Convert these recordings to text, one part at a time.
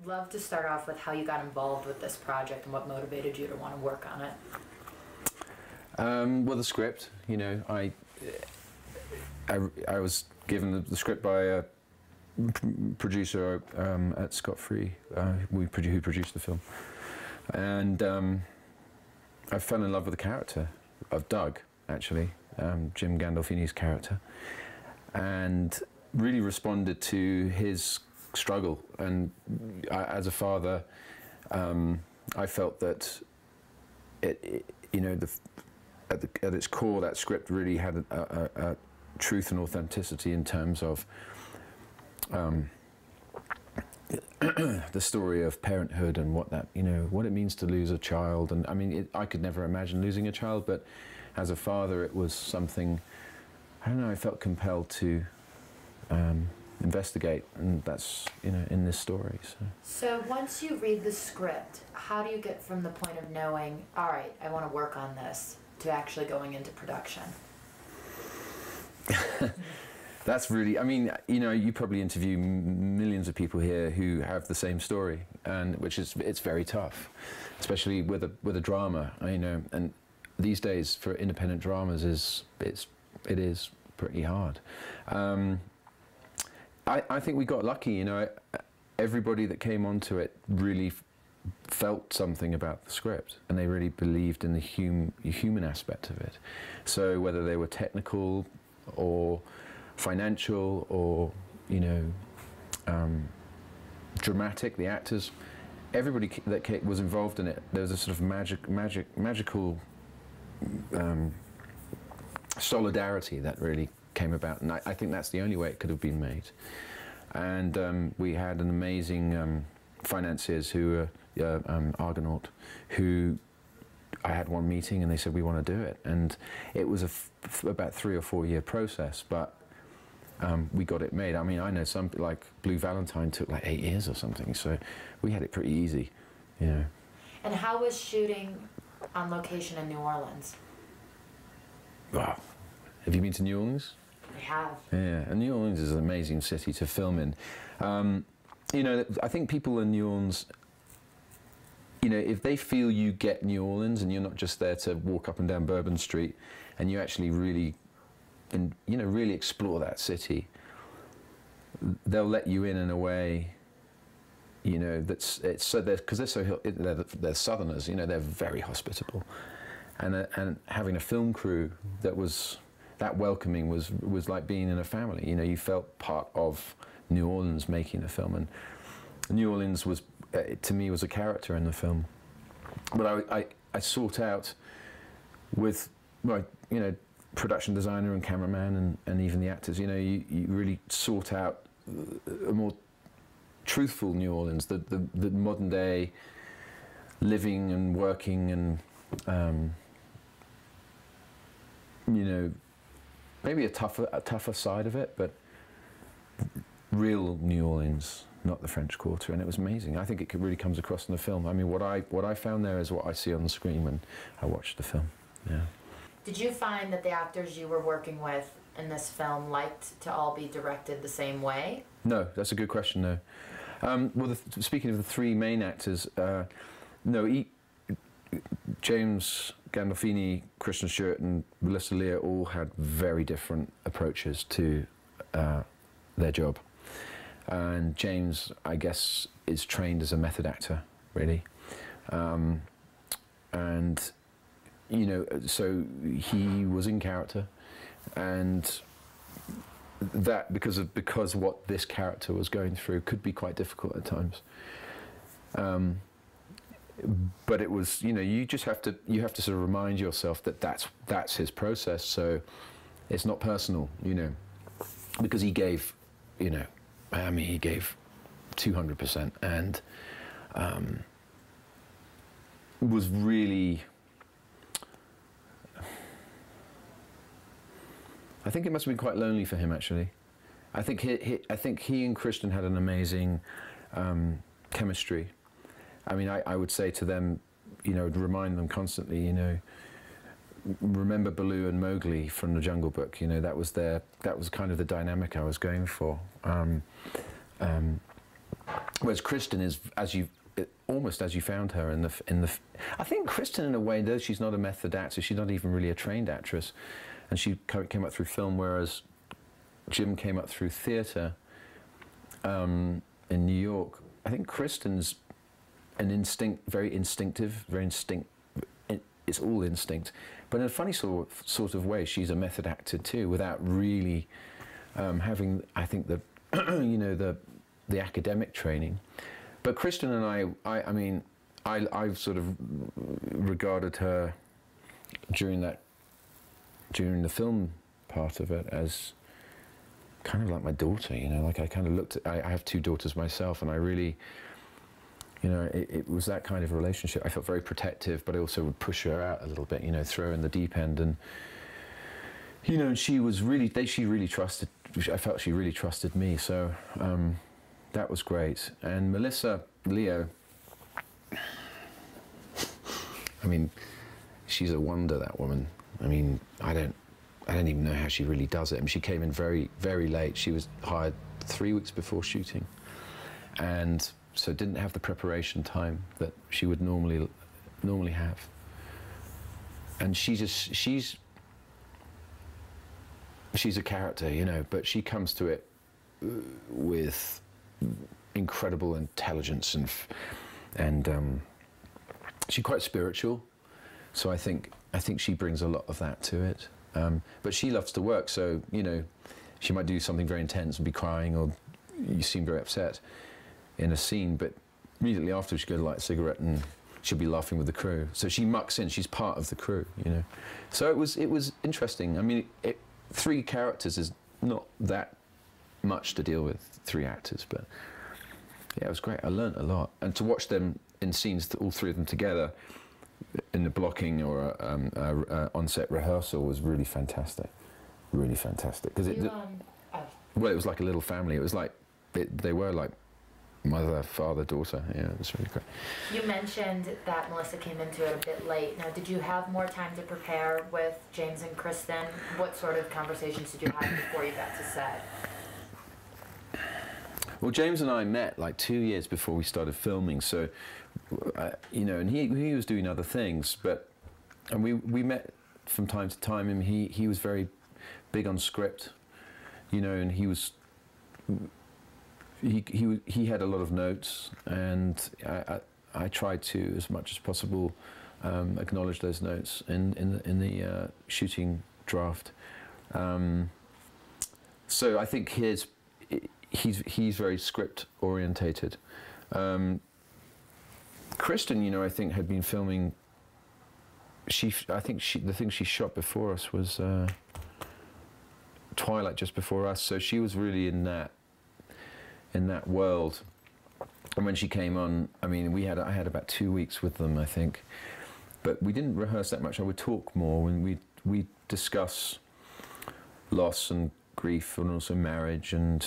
love to start off with how you got involved with this project and what motivated you to want to work on it. Well, the script, you know, I was given the script by a producer at Scott Free, who produced the film, and I fell in love with the character of Doug, actually, Jim Gandolfini's character, and really responded to his struggle. And as a father, I felt that you know, at its core, that script really had a truth and authenticity in terms of the story of parenthood and what that, you know, what it means to lose a child. And I mean, I could never imagine losing a child, but as a father, it was something, I don't know, I felt compelled to investigate, and that's, you know, in this story. So once you read the script, how do you get from the point of knowing, all right, I want to work on this, to actually going into production? That's really, I mean, you know, you probably interview millions of people here who have the same story, and it's very tough, especially with a drama, you know, and these days for independent dramas it is pretty hard. I think we got lucky, you know. Everybody that came onto it really felt something about the script, and they really believed in the human aspect of it. So whether they were technical or financial or, you know, dramatic, the actors, everybody that was involved in it, there was a sort of magical solidarity that really came about, and I think that's the only way it could have been made. And we had an amazing financiers who Argonaut, who I had one meeting and they said, we want to do it, and it was about 3 or 4 year process, but we got it made. I mean, I know some, like Blue Valentine took like 8 years or something, so we had it pretty easy, you know. And how was shooting on location in New Orleans? Wow. Have you been to New Orleans? I have. Yeah, and New Orleans is an amazing city to film in. You know, I think people in New Orleans, you know, if they feel you get New Orleans and you're not just there to walk up and down Bourbon Street, and you actually really, you know, really explore that city, they'll let you in a way, you know, that's, it's so, because they're Southerners, you know, they're very hospitable, and having a film crew that was that welcoming was like being in a family. You know, you felt part of New Orleans making a film, and New Orleans was, to me, was a character in the film. But I sought out with, well, you know, production designer and cameraman and even the actors, you know, you really sought out a more truthful New Orleans, the modern day living and working and you know, maybe a tougher side of it, but real New Orleans, not the French Quarter, and it was amazing. I think it really comes across in the film. I mean, what I found there is what I see on the screen when I watched the film. Yeah. Did you find that the actors you were working with in this film liked to all be directed the same way? No, that's a good question, no. Well, speaking of the 3 main actors, no, James Gandolfini, Kristen Stewart and Melissa Lear all had very different approaches to their job. And James, I guess, is trained as a method actor, really. And, you know, so he was in character, and that, because what this character was going through could be quite difficult at times. But it was, you know, you have to sort of remind yourself that that's his process. So it's not personal, you know, because he gave, you know, I mean, he gave 200%, and was really, I think it must have been quite lonely for him, actually. I think he and Kristen had an amazing chemistry. I mean, I would say to them, you know, remind them constantly, you know, remember Baloo and Mowgli from the Jungle Book. You know, that was kind of the dynamic I was going for. Whereas Kristen is almost as you found her in the. I think Kristen, in a way, though she's not a method actor, she's not even really a trained actress, and she came up through film, whereas Jim came up through theatre in New York. I think Kristen's very instinctive, it's all instinct, but in a funny sort of way, she's a method actor too, without really having, I think, the the academic training. But Kristen and I mean, I've sort of regarded her during the film part of it as kind of like my daughter, like I kind of looked at, I have two daughters myself, and I really, it was that kind of a relationship. I felt very protective, but I also would push her out a little bit, throw her in the deep end, and, and she really trusted, I felt she really trusted me, so that was great. And Melissa Leo, I mean, she's a wonder, that woman. I mean, I don't even know how she really does it. I mean, she came in very, very late. She was hired 3 weeks before shooting, and so didn't have the preparation time that she would normally have. And she's a character, but she comes to it with incredible intelligence, and she's quite spiritual. So I think she brings a lot of that to it. But she loves to work, so she might do something very intense and be crying, or you seem very upset in a scene, but immediately after she'd go to light a cigarette and she'll be laughing with the crew. So she mucks in, she's part of the crew, So it was interesting. I mean, 3 characters is not that much to deal with, 3 actors, but yeah, it was great. I learnt a lot, and to watch them in scenes, all 3 of them together in the blocking or on-set rehearsal was really fantastic, because well, it was like a little family. It was like they were like mother, father, daughter. Yeah, it was really great. You mentioned that Melissa came into it a bit late. Now, did you have more time to prepare with James and Kristen? What sort of conversations did you have before you got to set? Well, James and I met like 2 years before we started filming, so and he was doing other things, and we met from time to time, and he was very big on script, and he had a lot of notes, and I tried to, as much as possible, acknowledge those notes in the shooting draft. So I think he's very script orientated. Kristen, I think had been filming. The thing she shot before us was Twilight, just before us. So she was really in that world. And when she came on, I mean, I had about 2 weeks with them, I think, but we didn't rehearse that much. I would talk more when we discuss loss and grief, and also marriage. And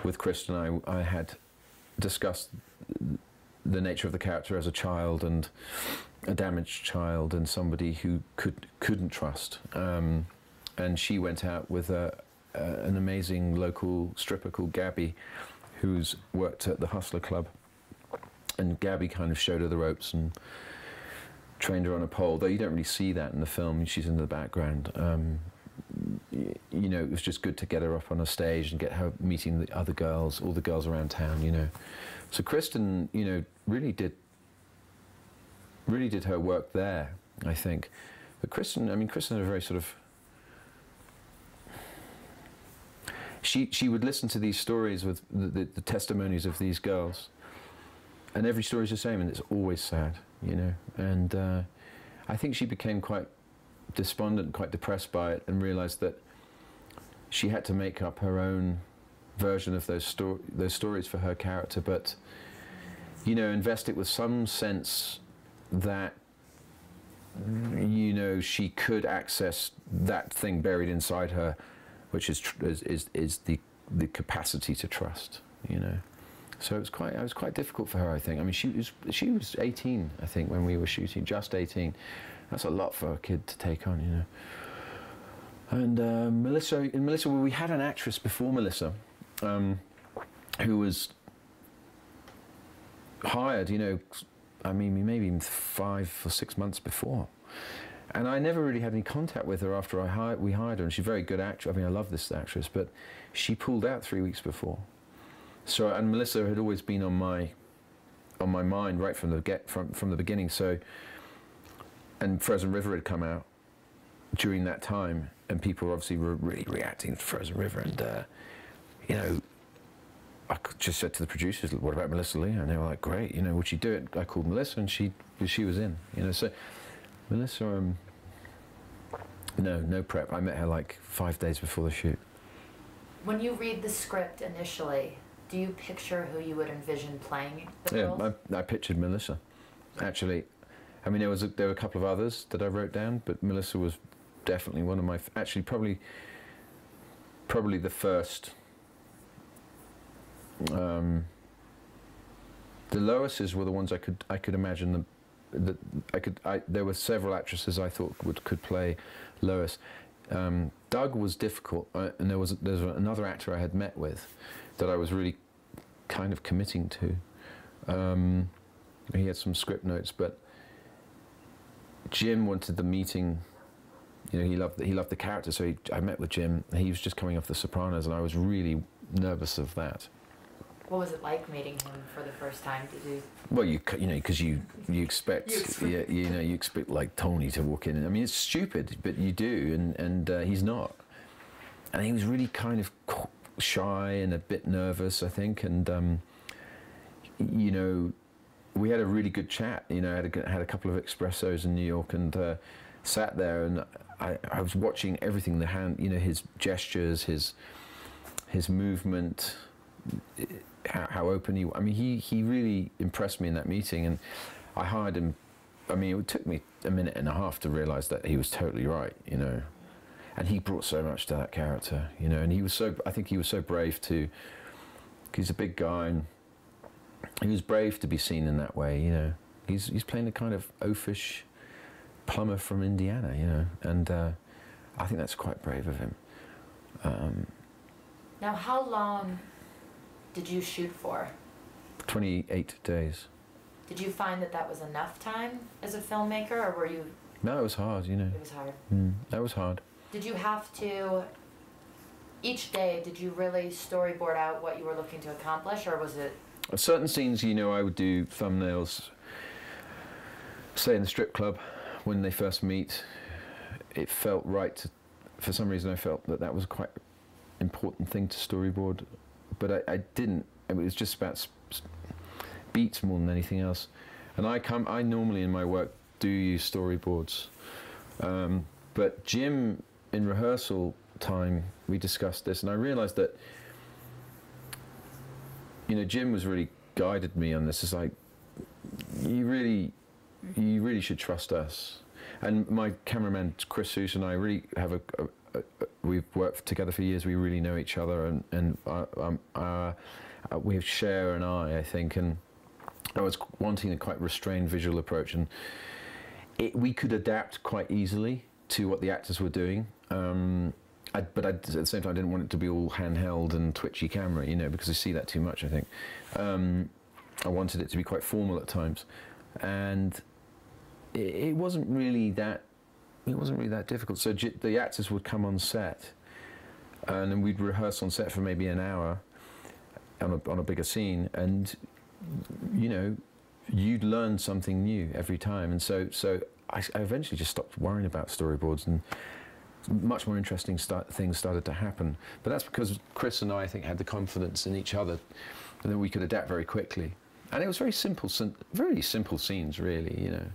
with Kristen, I had discussed the nature of the character as a child, and a damaged child, and somebody who couldn't trust. And she went out with an amazing local stripper called Gabby, who's worked at the Hustler Club. And Gabby kind of showed her the ropes and trained her on a pole, though you don't really see that in the film. She's in the background. It was just good to get her up on a stage and get her meeting the other girls, all the girls around town, So Kristen, really did her work there, I think. But Kristen had a very sort of... She would listen to these stories with the testimonies of these girls, and every story is the same, and it's always sad, And I think she became quite despondent, quite depressed by it, and realised that she had to make up her own version of those stories for her character, but invest it with some sense that she could access that thing buried inside her, which is the capacity to trust. So it was quite difficult for her, I think. I mean, she was 18, I think, when we were shooting, just 18. That's a lot for a kid to take on, And Melissa, well, we had an actress before Melissa, who was hired, you know, I mean, maybe even 5 or 6 months before. And I never really had any contact with her after we hired her, and she's a very good actress. I mean, I love this actress, but she pulled out 3 weeks before. So, and Melissa had always been on my mind right from the beginning. So, and Frozen River had come out during that time, and people obviously were really reacting to Frozen River, and you know, I just said to the producers, "What about Melissa Leo?" And they were like, "Great, you know, would she do it?" I called Melissa, and she was in, you know. So Melissa, no prep. I met her like 5 days before the shoot. When you read the script initially, do you picture who you would envision playing the roles? Yeah, I pictured Melissa. Actually, I mean, there were a couple of others that I wrote down, but Melissa was definitely one of my. Actually, probably the first. The Loises were the ones I could imagine there were several actresses I thought could play Lois. Doug was difficult, and there was another actor I had met with that I was really kind of committing to. He had some script notes, but Jim wanted the meeting. You know, he loved the character, so I met with Jim. He was just coming off The Sopranos, and I was really nervous of that. What was it like meeting him for the first time? Did you? Well, you know, because you expect you expect like Tony to walk in. I mean, it's stupid, but you do, and he's not. And he was really kind of shy and a bit nervous, I think. And you know, we had a really good chat. You know, had a couple of espressos in New York, and sat there, and I was watching everything. The hand, you know, his gestures, his movement. How open he. I mean, he really impressed me in that meeting, and I hired him. I mean, it took me a minute and a half to realise that he was totally right, you know. And he brought so much to that character, you know. And he was so. I think he was so brave to. He's a big guy, and he was brave to be seen in that way, you know. He's playing a kind of oafish plumber from Indiana, you know, and I think that's quite brave of him. Now, how long did you shoot for? 28 days. Did you find that was enough time as a filmmaker, or were you? No, it was hard, you know. It was hard. That was hard. Did you have to, each day, did you really storyboard out what you were looking to accomplish, or was it? Certain scenes, you know, I would do thumbnails, say in the strip club, when they first meet. It felt right to, for some reason I felt that was quite an important thing to storyboard. But I didn't. It was just about beats more than anything else. And I normally in my work do use storyboards. But Jim, in rehearsal time, we discussed this, and I realised that, you know, Jim was really guided me on this. It's like, you really should trust us. And my cameraman Chris Seuss and I really have we've worked together for years. We really know each other, and we share an eye, I think. And I was wanting a quite restrained visual approach, and we could adapt quite easily to what the actors were doing. But at the same time, I didn't want it to be all handheld and twitchy camera, you know, because I see that too much, I think. I wanted it to be quite formal at times, and it wasn't really that. It wasn't really that difficult. So the actors would come on set, and then we'd rehearse on set for maybe an hour on a bigger scene, and you know, you'd learn something new every time. And so I eventually just stopped worrying about storyboards, and much more interesting things started to happen. But that's because Chris and I think, had the confidence in each other, and then we could adapt very quickly. And it was very simple scenes, really, you know.